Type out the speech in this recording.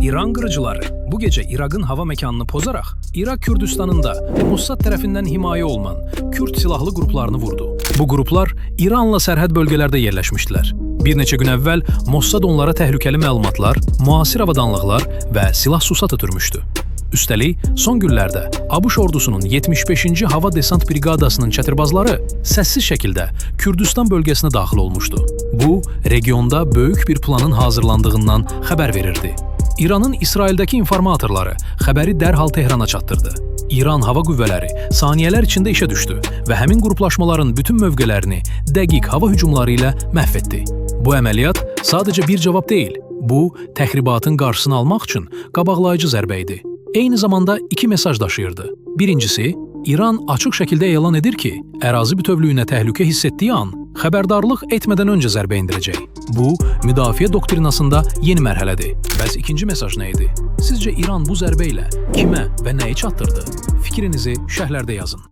İran qırıcıları bu gece Irak'ın hava mekanını pozaraq Irak Kürdistanında Mossad tərəfindən himayə olunan Kürd silahlı qruplarını vurdu. Bu qruplar İranla sərhəd bölgələrdə yerləşmişdilər. Bir neçə gün əvvəl Mossad onlara təhlükəli məlumatlar, müasir avadanlıqlar və silah-susat ötürmüşdü. Üstəlik, son günlərdə ABŞ ordusunun 75-ci Hava Desant Briqadasının çətirbazları səssiz şəkildə Kürdistan bölgəsinə daxil olmuşdu. Bu, regionda böyük bir planın hazırlandığından xəbər verirdi. İranın İsraildəki informatorları xəbəri dərhal Tehrana çatdırdı. İran hava qüvvələri saniyələr içində işə düşdü və həmin qruplaşmaların bütün mövqələrini dəqiq hava hücumları ilə məhv etdi. Bu əməliyyat sadəcə bir cavab deyil, bu, təxribatın qarşısını almaq üçün qabaqlayıcı zərbə idi. Eyni zamanda iki mesaj daşıyırdı. Birincisi, İran açıq şəkildə elan edir ki, ərazi bütövlüyünə təhlükə hiss etdiyi an, xəbərdarlıq etmədən öncə zərbə indirəcək. Bu, müdafiə doktrinasında yeni mərhələdir. Bəs ikinci mesaj nə idi? Sizcə İran bu zərbə ilə kimə və nəyi çatdırdı? Fikrinizi şərhlərdə yazın.